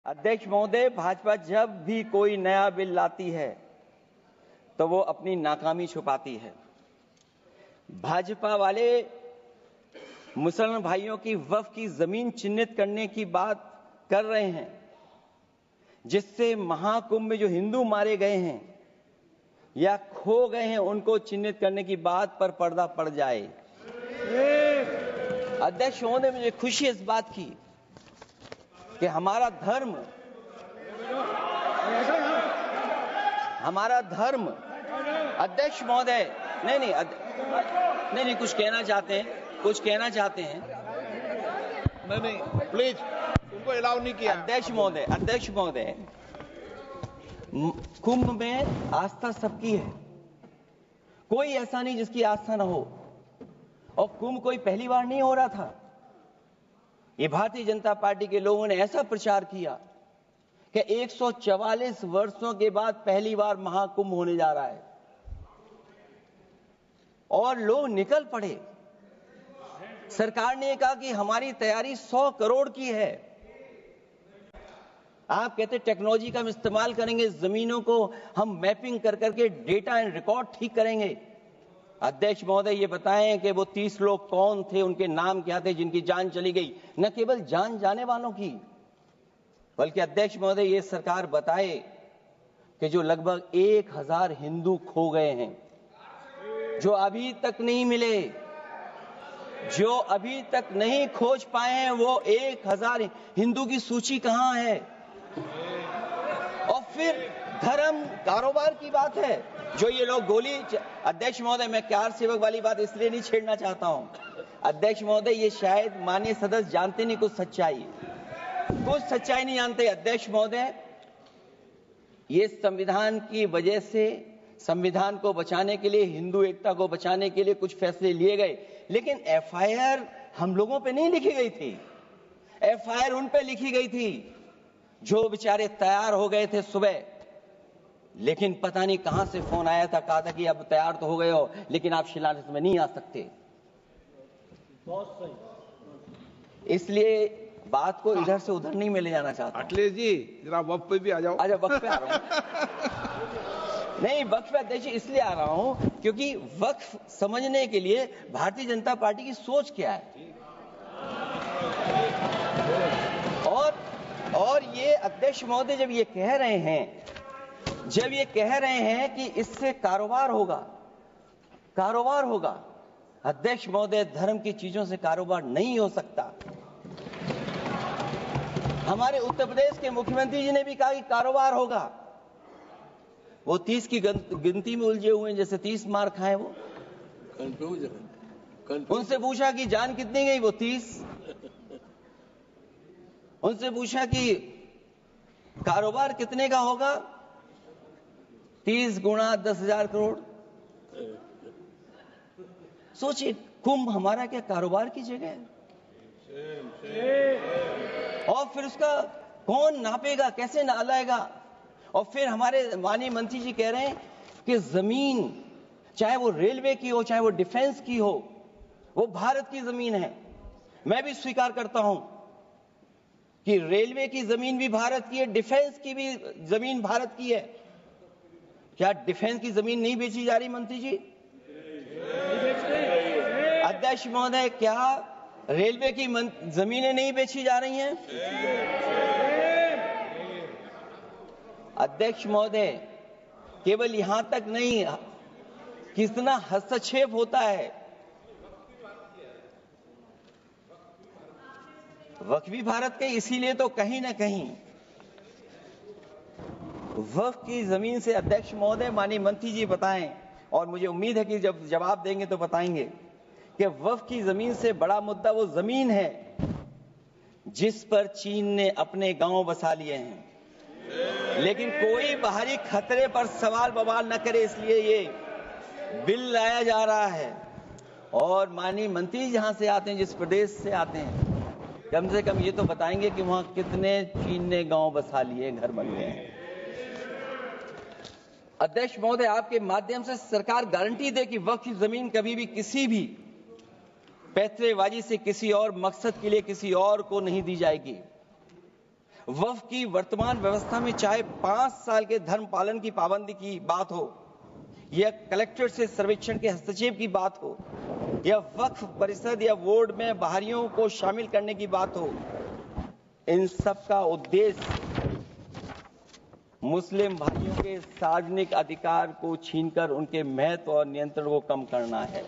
अध्यक्ष महोदय, भाजपा जब भी कोई नया बिल लाती है तो वो अपनी नाकामी छुपाती है। भाजपा वाले मुसलमान भाइयों की वक्फ की जमीन चिन्हित करने की बात कर रहे हैं, जिससे महाकुंभ में जो हिंदू मारे गए हैं या खो गए हैं उनको चिन्हित करने की बात पर पर्दा पड़ जाए। अध्यक्ष महोदय, मुझे खुशी है इस बात की कि हमारा धर्म अध्यक्ष महोदय नहीं कुछ कहना चाहते हैं नहीं प्लीज, उनको अलाउ नहीं किया। अध्यक्ष महोदय, कुंभ में आस्था सबकी है, कोई ऐसा नहीं जिसकी आस्था ना हो। और कुंभ कोई पहली बार नहीं हो रहा था। ये भारतीय जनता पार्टी के लोगों ने ऐसा प्रचार किया कि 144 वर्षों के बाद पहली बार महाकुंभ होने जा रहा है और लोग निकल पड़े। सरकार ने कहा कि हमारी तैयारी 100 करोड़ की है। आप कहते टेक्नोलॉजी का हम इस्तेमाल करेंगे, जमीनों को हम मैपिंग कर करके डेटा एंड रिकॉर्ड ठीक करेंगे। अध्यक्ष महोदय, ये बताएं कि वो 30 लोग कौन थे, उनके नाम क्या थे जिनकी जान चली गई। न केवल जान जाने वालों की, बल्कि अध्यक्ष महोदय ये सरकार बताए कि जो लगभग 1000 हिंदू खो गए हैं, जो अभी तक नहीं मिले, जो अभी तक नहीं खोज पाए हैं, वो 1000 हिंदू की सूची कहां है? और फिर धर्म कारोबार की बात है, जो ये लोग अध्यक्ष महोदय, मैं कार सेवक वाली बात इसलिए नहीं छेड़ना चाहता हूं। अध्यक्ष महोदय, ये शायद माननीय सदस्य जानते नहीं कुछ सच्चाई नहीं जानते। अध्यक्ष महोदय, ये संविधान की वजह से, संविधान को बचाने के लिए, हिंदू एकता को बचाने के लिए कुछ फैसले लिए गए, लेकिन एफआईआर हम लोगों पे नहीं लिखी गई थी। एफआईआर उन पे लिखी गई थी जो बेचारे तैयार हो गए थे सुबह, लेकिन पता नहीं कहां से फोन आया था, कहा था कि अब तैयार तो हो गए हो लेकिन आप शिलान्यास में नहीं आ सकते। बहुत सही। इसलिए बात को इधर से उधर नहीं में ले जाना चाहता। अखिलेश जी, जरा वक्त पे भी आ जाओ। अच्छा, वक्त पे आ रहा हूं। नहीं, वक्त पे अध्यक्ष इसलिए आ रहा हूं क्योंकि वक्त समझने के लिए भारतीय जनता पार्टी की सोच क्या है। और ये अध्यक्ष महोदय जब ये कह रहे हैं कि इससे कारोबार होगा, अध्यक्ष महोदय, धर्म की चीजों से कारोबार नहीं हो सकता। हमारे उत्तर प्रदेश के मुख्यमंत्री जी ने भी कहा कि कारोबार होगा। वो 30 की गिनती में उलझे हुए हैं, जैसे 30 मार खाए वो। उनसे पूछा कि जान कितनी गई, वो 30। उनसे पूछा कि कारोबार कितने का होगा, 30 गुणा 10,000 करोड़। सोचिए, कुंभ हमारा क्या कारोबार की जगह है? और फिर उसका कौन नापेगा, कैसे नालाएगा? और फिर हमारे माननीय मंत्री जी कह रहे हैं कि जमीन, चाहे वो रेलवे की हो, चाहे वो डिफेंस की हो, वो भारत की जमीन है। मैं भी स्वीकार करता हूं कि रेलवे की जमीन भी भारत की है, डिफेंस की भी जमीन भारत की है। क्या डिफेंस की जमीन नहीं बेची जा रही मंत्री जी? अध्यक्ष महोदय, क्या रेलवे की जमीनें नहीं बेची जा रही हैं? अध्यक्ष महोदय, केवल यहां तक नहीं, कितना हस्तक्षेप होता है। वक्फ भी भारत के, इसीलिए तो कहीं ना कहीं वक्फ की जमीन से, अध्यक्ष महोदय, माननीय मंत्री जी बताएं, और मुझे उम्मीद है कि जब जवाब देंगे तो बताएंगे कि वक्फ की जमीन से बड़ा मुद्दा वो जमीन है जिस पर चीन ने अपने गांव बसा लिए हैं, लेकिन कोई बाहरी खतरे पर सवाल बवाल न करे, इसलिए ये बिल लाया जा रहा है। और माननीय मंत्री जहां से आते हैं, जिस प्रदेश से आते हैं, कम से कम ये तो बताएंगे कि वहां कितने चीन ने गांव बसा लिए, घर बन गए हैं। अध्यक्ष महोदय, आपके माध्यम से सरकार गारंटी दे कि वक्फ की जमीन कभी भी किसी भी पैतरेबाजी से किसी और मकसद के लिए किसी और को नहीं दी जाएगी। वक्फ की वर्तमान व्यवस्था में चाहे 5 साल के धर्म पालन की पाबंदी की बात हो, या कलेक्टर से सर्वेक्षण के हस्तक्षेप की बात हो, या वक्फ परिषद या बोर्ड में बाहरियों को शामिल करने की बात हो, इन सब का उद्देश्य मुस्लिम भाइयों के सार्वजनिक अधिकार को छीनकर उनके महत्व और नियंत्रण को कम करना है।